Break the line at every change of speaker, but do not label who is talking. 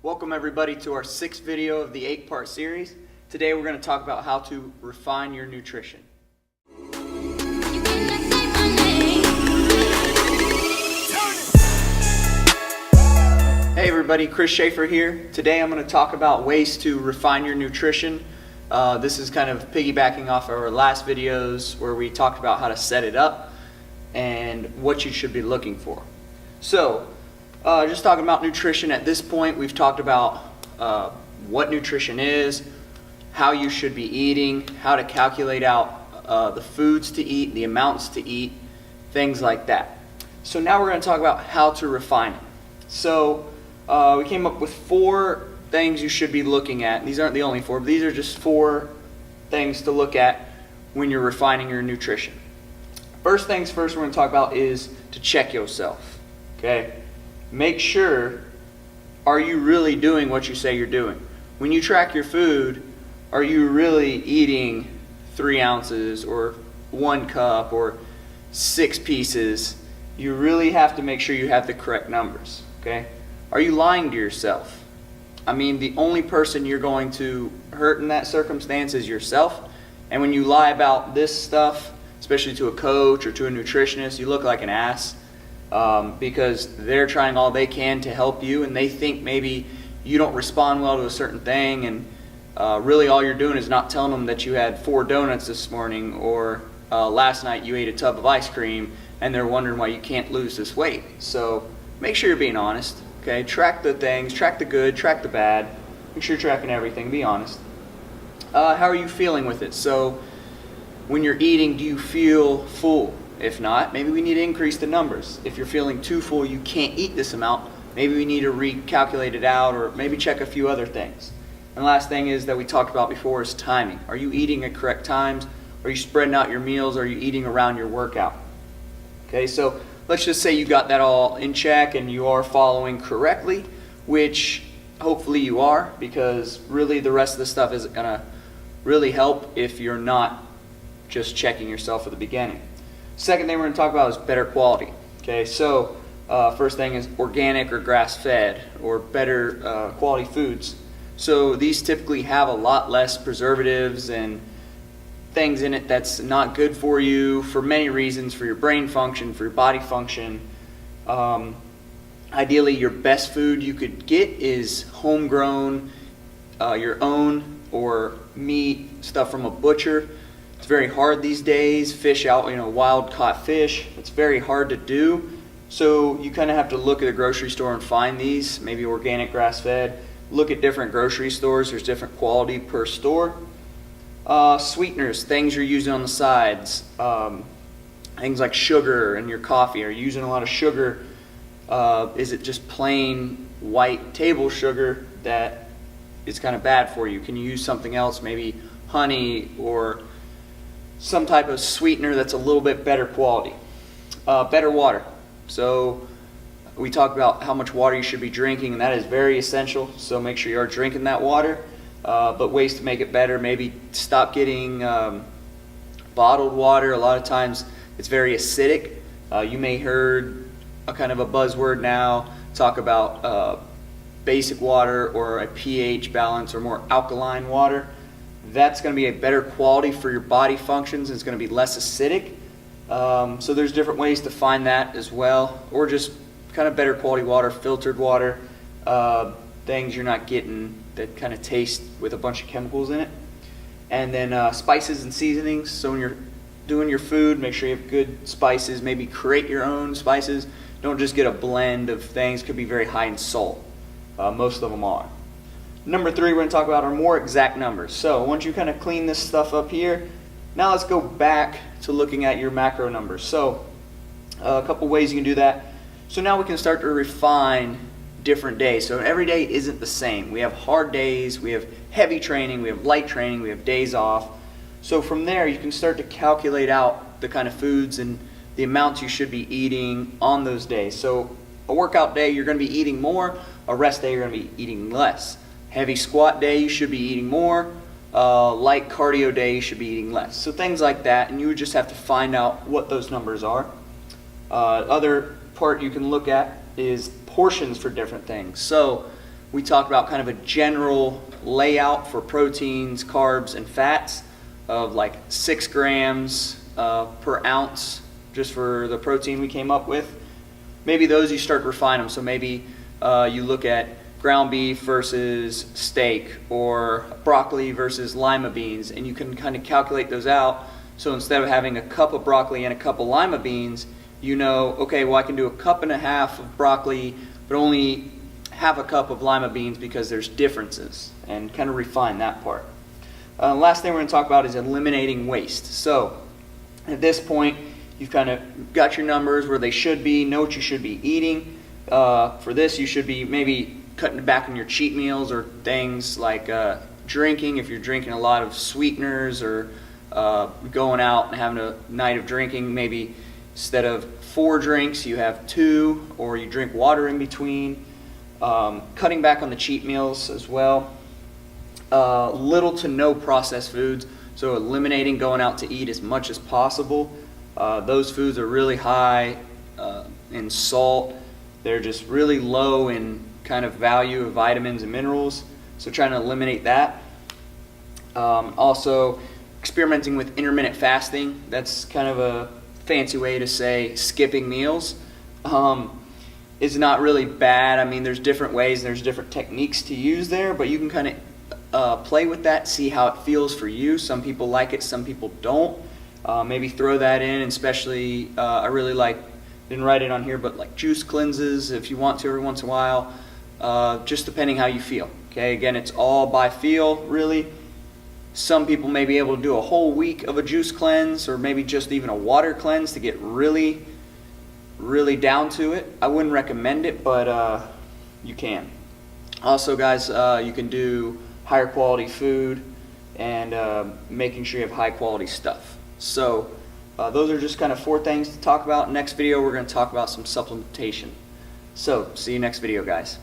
Welcome everybody to our 6th video of the 8-part series. Today we're going to talk about how to refine your nutrition. Hey everybody, Chris Schaefer here. Today I'm going to talk about ways to refine your nutrition. This is kind of piggybacking off our last videos where we talked about how to set it up and what you should be looking for. So, just talking about nutrition at this point, we've talked about what nutrition is, how you should be eating, how to calculate out the foods to eat, the amounts to eat, things like that. So now we're going to talk about how to refine it. So we came up with 4 things you should be looking at. These aren't the only 4, but these are just 4 things to look at when you're refining your nutrition. First things first we're going to talk about is to check yourself. Okay? Make sure, are you really doing what you say you're doing? When you track your food, are you really eating 3 ounces or 1 cup or 6 pieces? You really have to make sure you have the correct numbers. Okay? Are you lying to yourself? I mean, the only person you're going to hurt in that circumstance is yourself. And when you lie about this stuff, especially to a coach or to a nutritionist, you look like an ass. Because they're trying all they can to help you, and they think maybe you don't respond well to a certain thing, and really all you're doing is not telling them that you had 4 donuts this morning, or last night you ate a tub of ice cream, and they're wondering why you can't lose this weight. So make sure you're being honest. Okay, track the things, track the good, track the bad. Make sure you're tracking everything. Be honest. How are you feeling with it? So when you're eating, do you feel full? If not, maybe we need to increase the numbers. If you're feeling too full, you can't eat this amount, maybe we need to recalculate it out, or maybe check a few other things. And the last thing is that we talked about before is timing. Are you eating at correct times? Are you spreading out your meals? Are you eating around your workout? Okay, so let's just say you got that all in check and you are following correctly, which hopefully you are, because really the rest of the stuff isn't going to really help if you're not just checking yourself at the beginning. Second thing we're going to talk about is better quality. Okay, so first thing is organic or grass-fed or better quality foods. So these typically have a lot less preservatives and things in it that's not good for you for many reasons, for your brain function, for your body function. Ideally, your best food you could get is homegrown, your own, or meat, stuff from a butcher. It's very hard these days. Fish out, wild caught fish. It's very hard to do. So you kind of have to look at a grocery store and find these, maybe organic, grass-fed. Look at different grocery stores. There's different quality per store. Sweeteners, things you're using on the sides. Things like sugar in your coffee. Are you using a lot of sugar? Is it just plain white table sugar that is kind of bad for you? Can you use something else, maybe honey or some type of sweetener that's a little bit better quality? Better water. So we talked about how much water you should be drinking, and that is very essential. So make sure you are drinking that water. But ways to make it better, maybe stop getting bottled water. A lot of times it's very acidic. You may heard a kind of a buzzword now talk about basic water or a pH balance or more alkaline water. That's going to be a better quality for your body functions. It's going to be less acidic. So there's different ways to find that as well. Or just kind of better quality water, filtered water, things you're not getting that kind of taste with a bunch of chemicals in it. And then spices and seasonings. So when you're doing your food, make sure you have good spices. Maybe create your own spices. Don't just get a blend of things. Could be very high in salt. Most of them are. Number 3 we're going to talk about are more exact numbers. So once you kind of clean this stuff up here, now let's go back to looking at your macro numbers. So a couple ways you can do that. So now we can start to refine different days. So every day isn't the same. We have hard days, we have heavy training, we have light training, we have days off. So from there you can start to calculate out the kind of foods and the amounts you should be eating on those days. So a workout day you're going to be eating more, a rest day you're going to be eating less. Heavy squat day, you should be eating more. Light cardio day, you should be eating less. So things like that, and you would just have to find out what those numbers are. Other part you can look at is portions for different things. So we talked about kind of a general layout for proteins, carbs, and fats of like 6 grams per ounce just for the protein we came up with. Maybe those you start to refine them. So maybe you look at ground beef versus steak, or broccoli versus lima beans, and you can kind of calculate those out. So instead of having a cup of broccoli and a cup of lima beans, you know, okay, well I can do a cup and a half of broccoli, but only half a cup of lima beans because there's differences, and kind of refine that part. Last thing we're going to talk about is eliminating waste. So at this point, you've kind of got your numbers where they should be, know what you should be eating. For this, you should be maybe cutting back on your cheat meals or things like drinking. If you're drinking a lot of sweeteners, or going out and having a night of drinking, maybe instead of 4 drinks, you have 2, or you drink water in between. Cutting back on the cheat meals as well. Little to no processed foods, so eliminating going out to eat as much as possible. Those foods are really high in salt. They're just really low in kind of value of vitamins and minerals, so trying to eliminate that. Also, experimenting with intermittent fasting. That's kind of a fancy way to say skipping meals. Is not really bad. I mean, there's different ways, there's different techniques to use there, but you can kind of play with that, see how it feels for you. Some people like it, some people don't. Maybe throw that in, and especially I really like, didn't write it on here, but like juice cleanses if you want to every once in a while, just depending how you feel. Okay, again, it's all by feel, really. Some people may be able to do a whole week of a juice cleanse, or maybe just even a water cleanse to get really down to it. I wouldn't recommend it, but you can. Also, guys, you can do higher quality food and making sure you have high quality stuff. So those are just kind of 4 things to talk about. Next video, we're going to talk about some supplementation. So see you next video, guys.